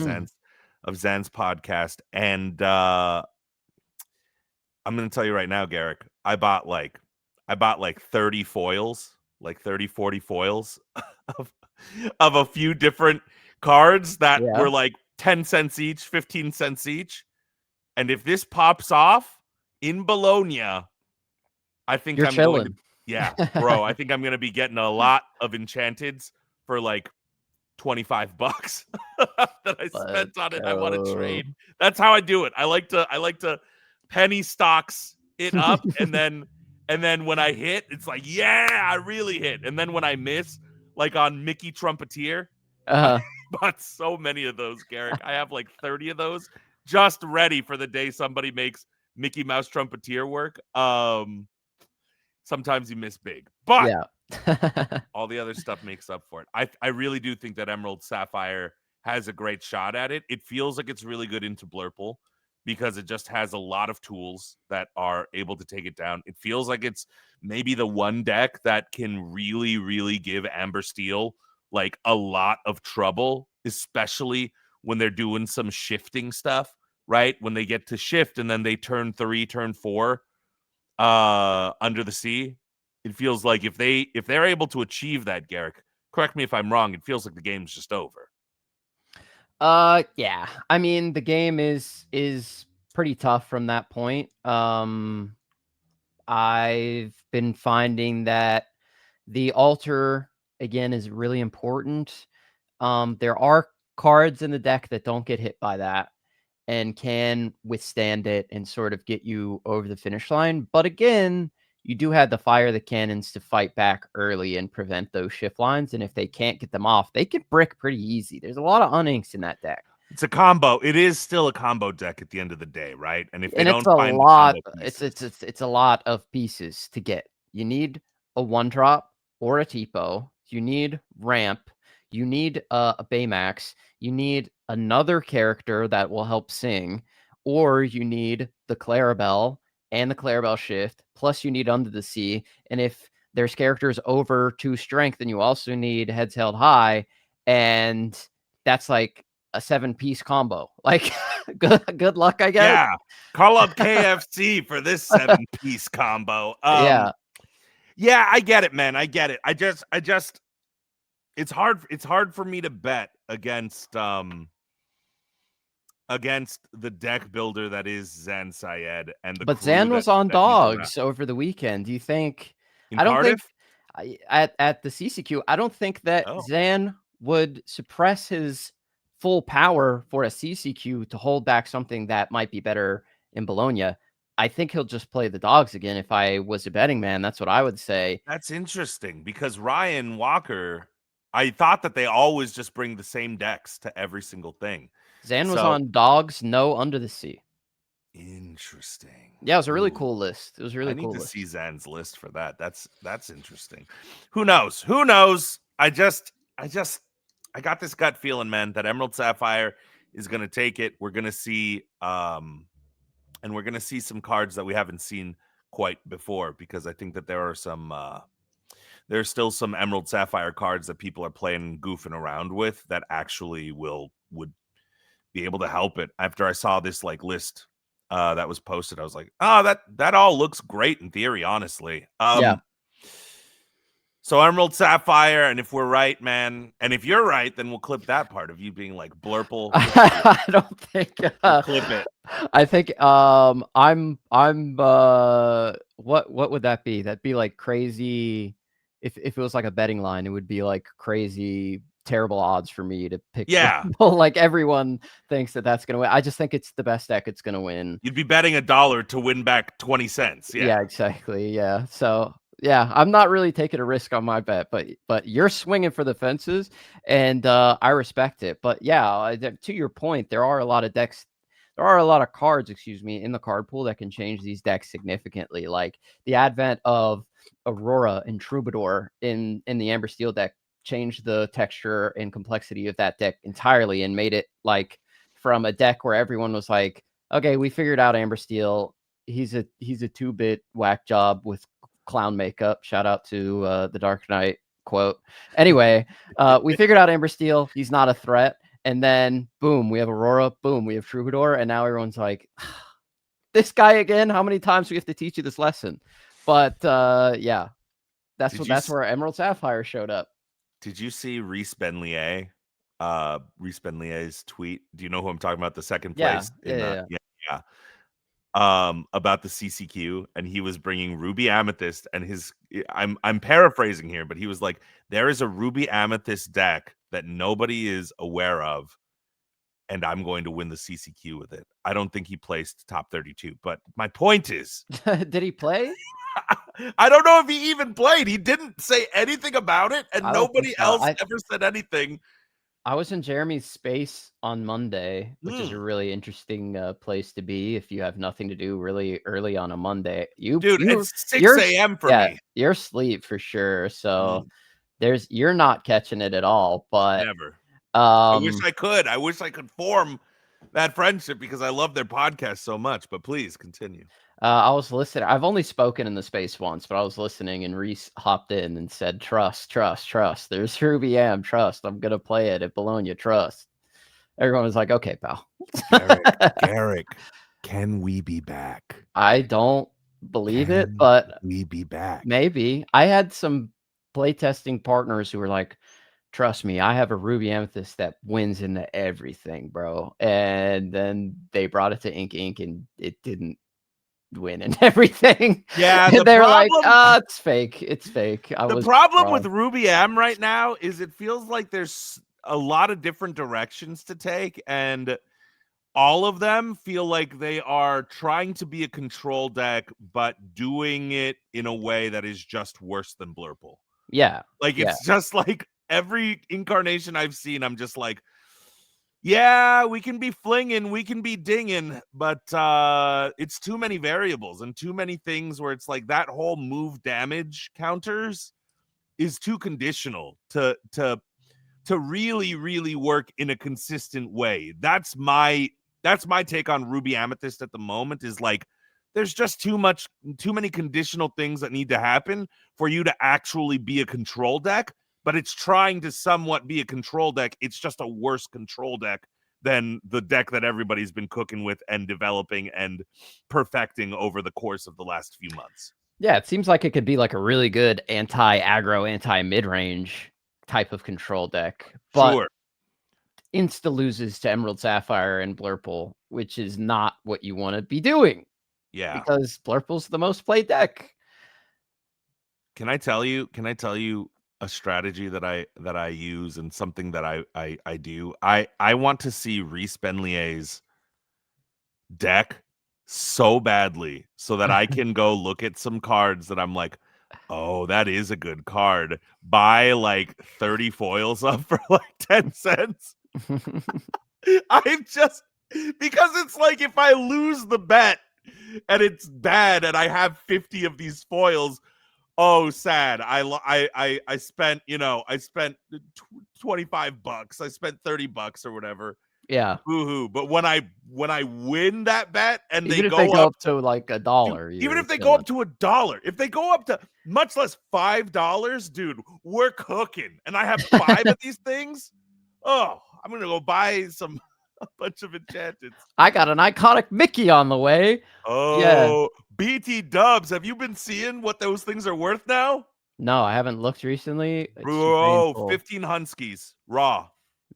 Zan's podcast. And I'm going to tell you right now, Garrick, I bought like 30 foils, like 30, 40 foils of a few different cards that were like 10 cents each, 15 cents each. And if this pops off in Bologna, I think You're chilling. going to, bro, I think I'm going to be getting a lot of enchanteds for like $25 that I spent on it. I want to trade. That's how I do it. I like to penny stocks it up, and then when I hit, it's like, I really hit. And then when I miss, like on Mickey Trumpeteer, I bought so many of those, Garrick. I have like 30 of those. just ready for the day somebody makes Mickey Mouse Trumpeteer work. Sometimes you miss big, but all the other stuff makes up for it. I really do think that Emerald Sapphire has a great shot at it. It feels like it's really good into Blurple because it just has a lot of tools that are able to take it down. It feels like it's maybe the one deck that can really, really give Amber Steel like a lot of trouble, especially when they're doing some shifting stuff, right? When they get to shift and then they turn 3, turn 4 under the sea. It feels like if they're able to achieve that, Garrick, correct me if I'm wrong, it feels like the game's just over. Yeah. I mean, the game is pretty tough from that point. I've been finding that the altar again is really important. There are cards in the deck that don't get hit by that and can withstand it and sort of get you over the finish line. But again, you do have the fire the cannons to fight back early and prevent those shift lines. And if they can't get them off, they can brick pretty easy. There's a lot of uninks in that deck. It's a combo. It is still a combo deck at the end of the day, right? And if they It's don't a find the lot. combo pieces, It's a lot of pieces to get. You need a 1-drop or a Tipo. You need ramp. You need a Baymax. You need another character that will help sing, or you need the Clarabelle and the Clarabelle shift. Plus, you need Under the Sea. And if there's characters over 2 strength, then you also need Heads Held High, and that's like a 7-piece combo. Like, good luck, I guess. yeah, call up KFC for this 7-piece combo. Yeah. Yeah, I get it, man. I get it. I just it's hard for me to bet against the deck builder that is Zan Syed and the But crew Zan was on that he's around. dogs over the weekend. Do you think In I don't Cardiff? think at the CCQ, I don't think that Zan would suppress his full power for a CCQ to hold back something that might be better in Bologna. I think he'll just play the dogs again. If I was a betting man, that's what I would say. That's interesting because Ryan Walker, I thought that they always just bring the same decks to every single thing. Zan was on dogs, no Under the Sea. Interesting. Yeah, it was a really cool list. It was a really cool list. I need to list. see Zan's list for that. That's interesting. Who knows? Who knows? I got this gut feeling, man, that Emerald Sapphire is going to take it. We're going to see and we're going to see some cards that we haven't seen quite before, because I think that there are some there's still some Emerald Sapphire cards that people are playing goofing around with that actually would be able to help it. After I saw this like list that was posted, I was like, oh, that all looks great in theory, honestly. Yeah. So Emerald Sapphire, and if we're right, man, and if you're right, then we'll clip that part of you being like Blurple. I don't think we'll clip it. I think I'm what would that be? That'd be like crazy. If it was like a betting line, it would be like crazy terrible odds for me to pick. Yeah. Like everyone thinks that's gonna win. I just think it's the best deck. It's gonna win. You'd be betting $1 to win back 20 cents. Yeah, exactly. Yeah. So yeah, I'm not really taking a risk on my bet, but you're swinging for the fences, and I respect it. But yeah, to your point, there are a lot of decks. There are a lot of cards, in the card pool that can change these decks significantly. Like the advent of Aurora and Troubadour in the Amber Steel deck changed the texture and complexity of that deck entirely and made it like from a deck where everyone was like, okay, we figured out Amber Steel. He's a 2-bit whack job with clown makeup. Shout out to the Dark Knight quote. Anyway, we figured out Amber Steel. He's not a threat. And then, boom, we have Aurora. Boom, we have Troubadour. And now everyone's like, this guy again? How many times do we have to teach you this lesson? But yeah, that's where Emerald Sapphire showed up. Did you see Reese Benlier? Reese Benlier's tweet. Do you know who I'm talking about? The second place. Yeah. About the CCQ, and he was bringing Ruby Amethyst, and I'm paraphrasing here, but he was like, there is a Ruby Amethyst deck that nobody is aware of, and I'm going to win the CCQ with it. I don't think he placed top 32, but my point is, did he play? I don't know if he even played. He didn't say anything about it, and nobody else ever said anything. I was in Jeremy's space on Monday, which is a really interesting place to be if you have nothing to do really early on a Monday. Dude, it's 6 a.m. for me. You're asleep for sure. So Mm. you're not catching it at all. But Never. I wish I could. I wish I could form that friendship because I love their podcast so much. But please continue. I was listening. I've only spoken in the space once, but I was listening, and Reese hopped in and said, "Trust, trust, trust. There's Ruby Am. Trust. I'm gonna play it at Bologna. Trust." Everyone was like, "Okay, pal." Garrick, can we be back? I don't believe it, but we be back? maybe. I had some playtesting partners who were like, "Trust me, I have a Ruby Amethyst that wins into everything, bro." And then they brought it to Ink, and it didn't win and everything. Yeah, And they were like, it's fake. It's fake. The problem with Ruby M right now is it feels like there's a lot of different directions to take, and all of them feel like they are trying to be a control deck, but doing it in a way that is just worse than Blurple. Yeah. Like, it's just like every incarnation I've seen, I'm just like, yeah, we can be flinging, we can be dinging, but it's too many variables and too many things where it's like that whole move damage counters is too conditional to really, really work in a consistent way. That's my take on Ruby Amethyst at the moment, is like there's just too many conditional things that need to happen for you to actually be a control deck, but it's trying to somewhat be a control deck. It's just a worse control deck than the deck that everybody's been cooking with and developing and perfecting over the course of the last few months. Yeah, it seems like it could be like a really good anti-aggro, anti-mid-range type of control deck. But Sure. insta loses to Emerald Sapphire and Blurple, which is not what you want to be doing. Yeah. Because Blurple's the most played deck. Can I tell you a strategy that I use and something that I do? I want to see Reese Benlier's deck so badly so that I can go look at some cards that I'm like, oh, that is a good card. Buy like 30 foils up for like 10 cents. I'm just, because it's like if I lose the bet and it's bad and I have 50 of these foils, oh, sad. I spent, I spent $25. I spent $30 or whatever. Yeah. Boo-hoo. But when I win that bet and Even they if they go up to like $1, even if they go up to $1, if they go up to much less $5, dude, we're cooking. And I have 5 of these things. Oh, I'm gonna go buy a bunch of enchantments. I got an iconic Mickey on the way. Oh, yeah. BT Dubs. Have you been seeing what those things are worth now? No, I haven't looked recently. Bro, 15 Hunskies raw.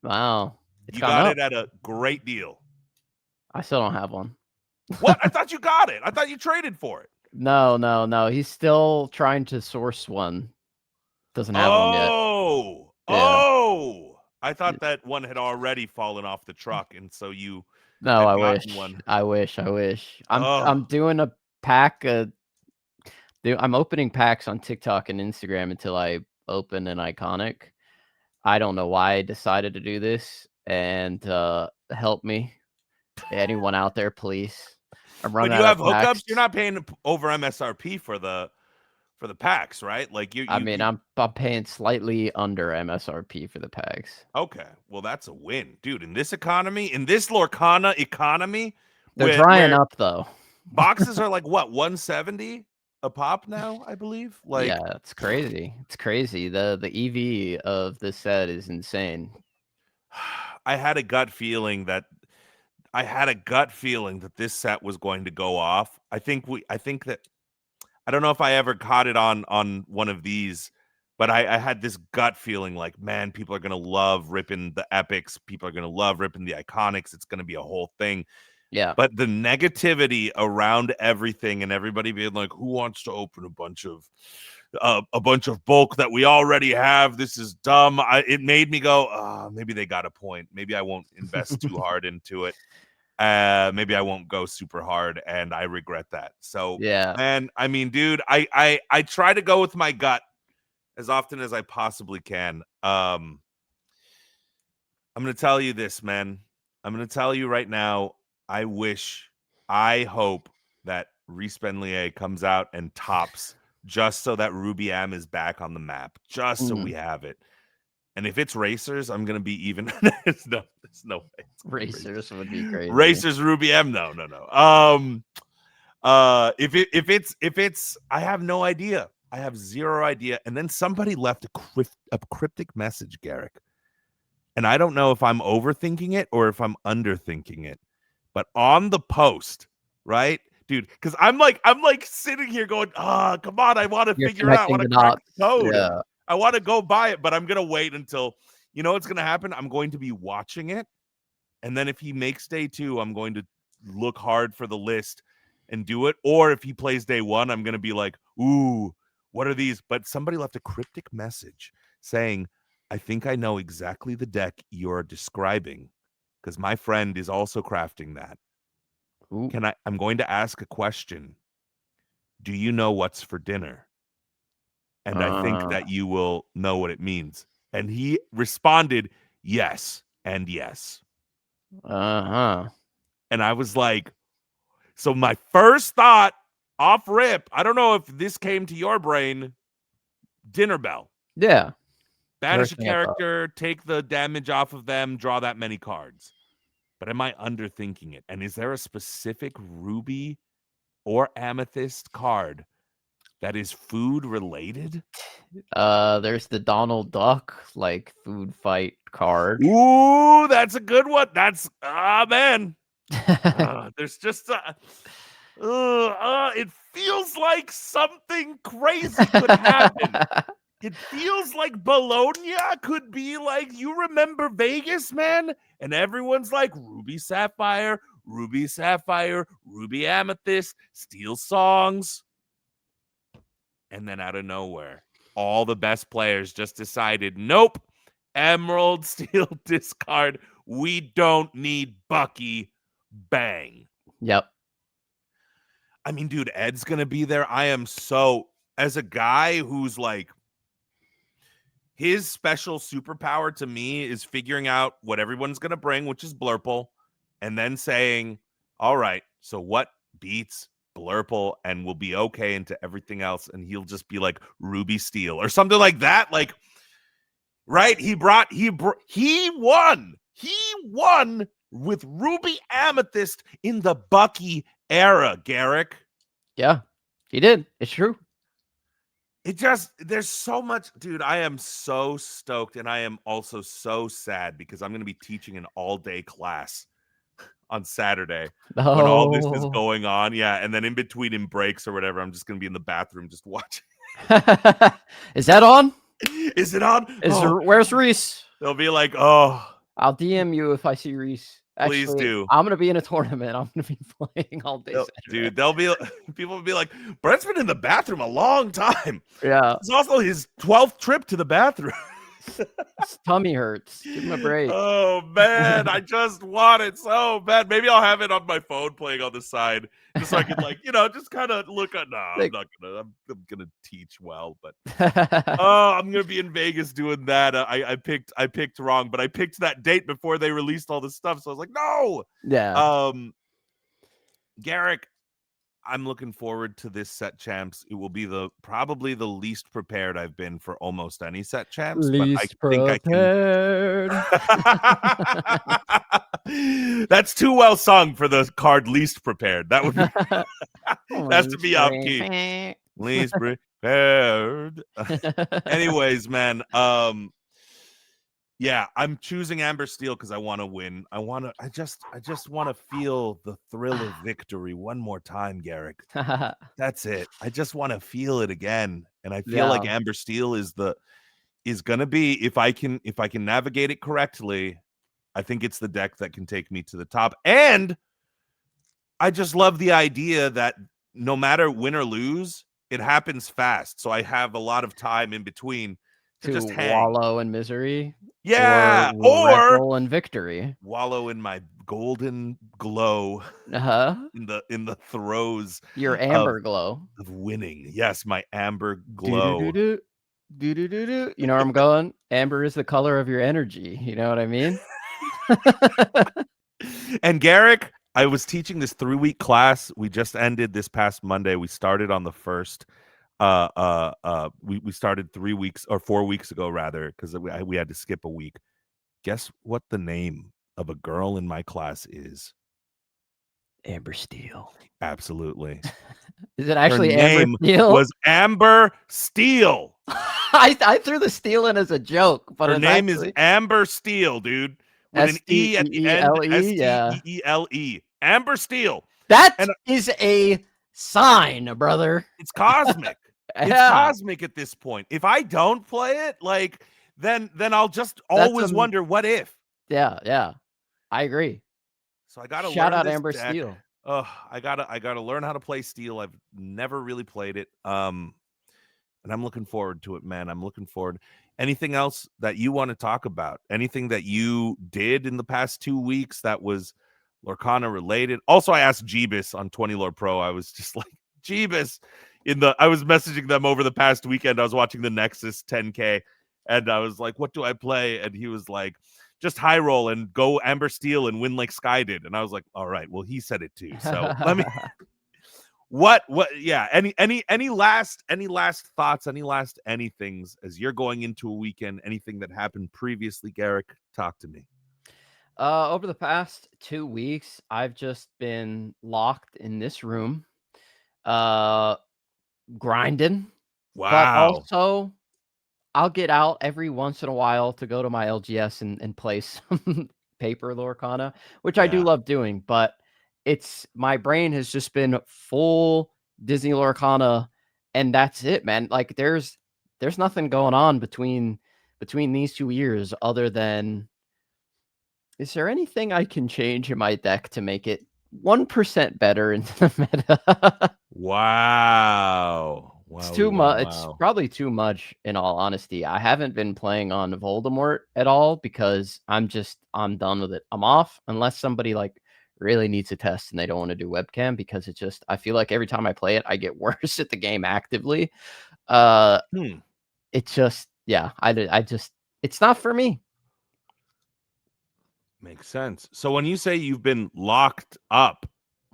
Wow. You got it at a great deal. I still don't have one. What? I thought you got it. I thought you traded for it. No. He's still trying to source one. Doesn't have one yet. Oh. I thought that one had already fallen off the truck, and so you No, I wish. one. I wish. I'm doing a pack. I'm opening packs on TikTok and Instagram until I open an iconic. I don't know why I decided to do this, and help me. Anyone out there, please. I'm running But you have hookups. packs. You're not paying over MSRP for the packs, right? Like I'm paying slightly under MSRP for the packs. Okay, well that's a win, dude. In this economy, in this Lorcana economy, they're drying up though. Boxes are like what, 170 a pop now, I believe. Like, yeah, it's crazy. It's crazy. The EV of this set is insane. I had a gut feeling that this set was going to go off. I think that I don't know if I ever caught it on one of these, but I had this gut feeling like, man, people are going to love ripping the epics. People are going to love ripping the iconics. It's going to be a whole thing. Yeah. But the negativity around everything and everybody being like, who wants to open a bunch of bulk that we already have? This is dumb. It made me go, maybe they got a point. Maybe I won't invest too hard into it. Maybe I won't go super hard, and I regret that. So, yeah, man, I mean, dude, I try to go with my gut as often as I possibly can. I'm going to tell you this, man. I'm going to tell you right now. I hope that Reese Benlier comes out and tops just so that Ruby M is back on the map, just so we have it. And if it's Racers, I'm going to be even. There's no way. Racers would be crazy. Racers Ruby M. No. If it's, I have no idea. I have zero idea. And then somebody left a cryptic message, Garrick. And I don't know if I'm overthinking it or if I'm underthinking it. But on the post, right, dude? Because I'm like sitting here going, come on, I want to figure out, I want to crack the code. Yeah. I want to go buy it, but I'm gonna wait until what's gonna happen. I'm going to be watching it, and then if he makes day 2, I'm going to look hard for the list and do it. Or if he plays day 1, I'm gonna be like, ooh, what are these? But somebody left a cryptic message saying, I think I know exactly the deck you're describing, because my friend is also crafting that. Ooh. I'm going to ask a question. Do you know what's for dinner? And I think that you will know what it means. And he responded, yes and yes. And I was like, so my first thought off rip, I don't know if this came to your brain, dinner bell. Yeah. Banish a character, take the damage off of them, draw that many cards. But am I underthinking it? And is there a specific Ruby or Amethyst card that is food related? There's the Donald Duck like food fight card. Ooh, that's a good one. That's man. There's just it feels like something crazy could happen. It feels like Bologna could be like, you remember Vegas, man? And everyone's like Ruby Sapphire, Ruby Amethyst, Steel Songs. And then out of nowhere, all the best players just decided, nope, Emerald, Steel, discard. We don't need Bucky. Bang. Yep. I mean, dude, Ed's going to be there. I am so, as a guy who's like, his special superpower to me is figuring out what everyone's going to bring, which is Blurple, and then saying, all right, so what beats Blurple and will be okay into everything else? And he'll just be like Ruby Steel or something like that. Like, right? He won with Ruby Amethyst in the Bucky era, Garrick. Yeah, he did. It's true. There's so much, dude. I am so stoked, and I am also so sad because I'm going to be teaching an all-day class on Saturday when all this is going on. Yeah, and then in between in breaks or whatever, I'm just going to be in the bathroom just watching. Is that on? Is it on? Where's Reese? They'll be like, oh. I'll DM you if I see Reese. Actually, please do. I'm going to be in a tournament. I'm going to be playing all day Saturday. Dude, people will be like, Brett's been in the bathroom a long time. Yeah. It's also his 12th trip to the bathroom. His tummy hurts. Give him a break. Oh, man. I just want it so bad. Maybe I'll have it on my phone playing on the side just so I can, like, just kind of look at. No, I'm not going to. I'm going to teach well. But I'm going to be in Vegas doing that. I picked wrong, but I picked that date before they released all this stuff. So I was like, no. Yeah. Garrick, I'm looking forward to this set champs. It will be probably the least prepared I've been for almost any set champs. Least prepared. That's too well sung for the card least prepared. That would be that's to be up key. Least prepared. Anyways, man. Yeah, I'm choosing Amber Steel because I want to win. I just want to feel the thrill of victory one more time, Garrick. That's it. I just want to feel it again. And I feel like Amber Steel is gonna be, if I can navigate it correctly, I think it's the deck that can take me to the top. And I just love the idea that no matter win or lose, it happens fast. So I have a lot of time in between to just wallow in misery. Yeah, or revel in victory. Wallow in my golden glow. In the throes. Your amber glow of winning. Yes, my amber glow. You know where I'm going? Amber is the color of your energy. You know what I mean? And Garrick, I was teaching this 3-week class. We just ended this past Monday. We started on the 1st. We started 3 weeks or 4 weeks ago, rather, because we had to skip a week. Guess what the name of a girl in my class is? Amber Steele. Absolutely. Is it Her actually Amber name Steele? was Amber Steele. I threw the Steele in as a joke, but Her it's name is actually Amber Steele, dude, with an E at the end. Steele. Yeah. Steele. Amber Steele. That And is a sign, brother. it's cosmic. It's Yeah. cosmic at this point. If I don't play it, like, then I'll just always wonder what if. Yeah. I agree. So I gotta Shout learn out this Amber deck. Steele. I gotta learn how to play Steel. I've never really played it. And I'm looking forward to it, man. I'm looking forward. Anything else that you want to talk about? Anything that you did in the past 2 weeks that was Lorcana related? Also, I asked Jeebus on 20 Lore Pro. I was just like, Jeebus, I was messaging them over the past weekend. I was watching the Nexus 10K, and I was like, what do I play? And he was like, just high roll and go Amber Steel and win like Sky did. And I was like, all right, well, he said it too. So let me what yeah, any last thoughts, any last anythings as you're going into a weekend, anything that happened previously, Garrick? Talk to me. Over the past 2 weeks, I've just been locked in this room, grinding, but Wow. also I'll get out every once in a while to go to my LGS and play some paper Lorcana, which I do Yeah. love doing, but my brain has just been full Disney Lorcana, and that's it, man. Like there's nothing going on between these 2 years other than, is there anything I can change in my deck to make it 1% better into the meta? Wow. It's Wowie, too wow, much. It's wow. probably too much, in all honesty. I haven't been playing on Voldemort at all because I'm done with it. I'm off unless somebody like really needs a test and they don't want to do webcam, because I feel like every time I play it, I get worse at the game actively. Hmm. It's just, yeah, I just, it's not for me. Makes sense. So when you say you've been locked up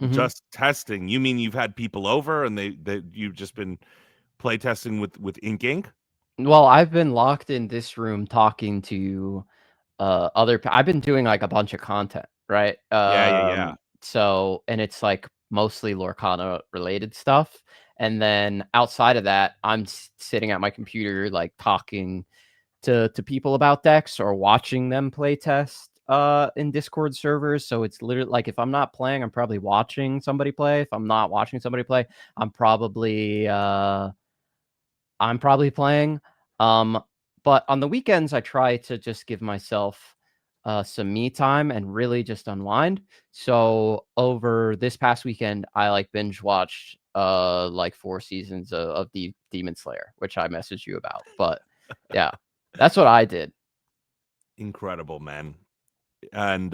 Mhm. just testing, you mean you've had people over and you've just been play testing with Ink? Well, I've been locked in this room talking to I've been doing like a bunch of content, right? Yeah. So, and it's like mostly Lorcana related stuff. And then outside of that, I'm sitting at my computer, like talking to people about decks or watching them play test in Discord servers. So it's literally like, if I'm not playing, I'm probably watching somebody play. If I'm not watching somebody play, I'm probably playing. But on the weekends, I try to just give myself some me time and really just unwind. So over this past weekend, I like binge watched like 4 seasons of the Demon Slayer, which I messaged you about. But yeah, that's what I did. Incredible, man. And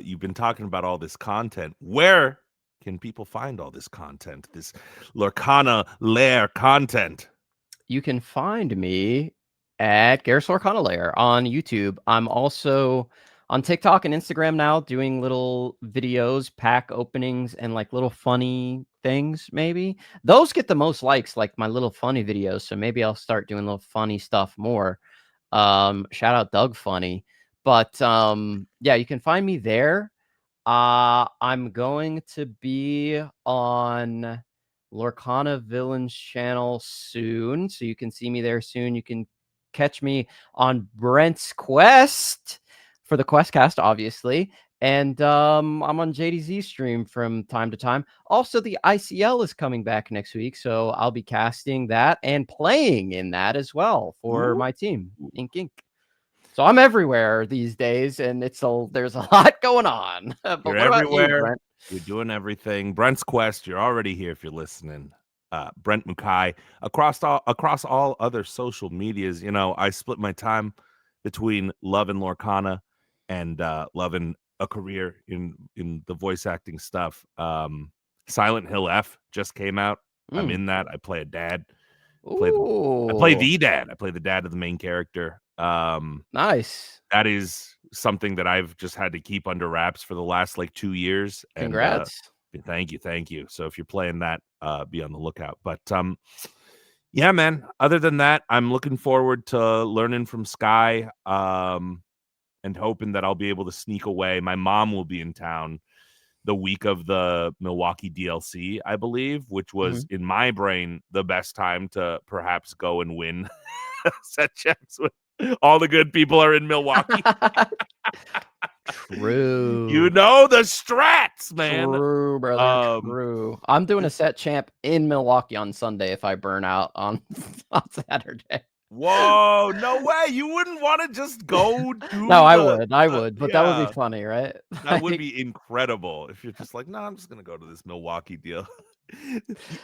you've been talking about all this content. Where can people find all this content, this Lorcana Lair content? You can find me at Garrick Lorcana Lair on YouTube. I'm also on TikTok and Instagram now, doing little videos, pack openings, and like little funny things. Maybe those get the most likes, like my little funny videos. So maybe I'll start doing little funny stuff more. Shout out Doug Funny. But yeah, you can find me there. I'm going to be on Lorcana Villains channel soon, so you can see me there soon. You can catch me on Brent's Quest for the Questcast, obviously. And I'm on JDZ stream from time to time. Also, the ICL is coming back next week, so I'll be casting that and playing in that as well for my team, Ink. So I'm everywhere these days, and there's a lot going on. But You're what about you, everywhere. Brent? You're doing everything. Brent's Quest, you're already here if you're listening. Brent Mukai, across all other social medias. You know, I split my time between loving Lorcana and loving a career in the voice acting stuff. Silent Hill F just came out. I'm in that. I play a dad. I play Ooh, the dad. I play the dad of the main character. nice. That is something that I've just had to keep under wraps for the last like 2 years. Congrats. And thank you. So if you're playing that, be on the lookout. But yeah, man. Other than that, I'm looking forward to learning from Sky, and hoping that I'll be able to sneak away. My mom will be in town the week of the Milwaukee DLC, I believe, which was in my brain the best time to perhaps go and win set champs when all the good people are in Milwaukee. True. You know the strats, man. True, brother. True. I'm doing a set champ in Milwaukee on Sunday if I burn out on Saturday. Whoa, no way. You wouldn't want to just go do No, I would, but that would yeah. be funny, right? That would be incredible if you're just like, no, I'm just gonna go to this Milwaukee deal.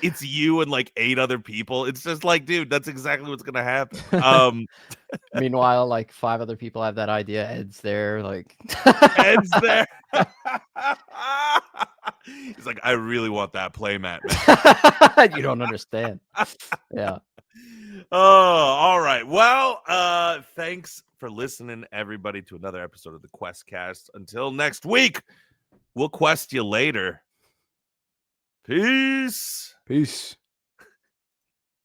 It's you and like 8 other people. It's just like, dude, that's exactly what's gonna happen. Meanwhile, like 5 other people have that idea. Ed's there, like Ed's there. He's like, I really want that playmat, man. You don't understand. Yeah. Oh, all right. Well, thanks for listening, everybody, to another episode of the QuestCast. Until next week, we'll quest you later. Peace. Peace.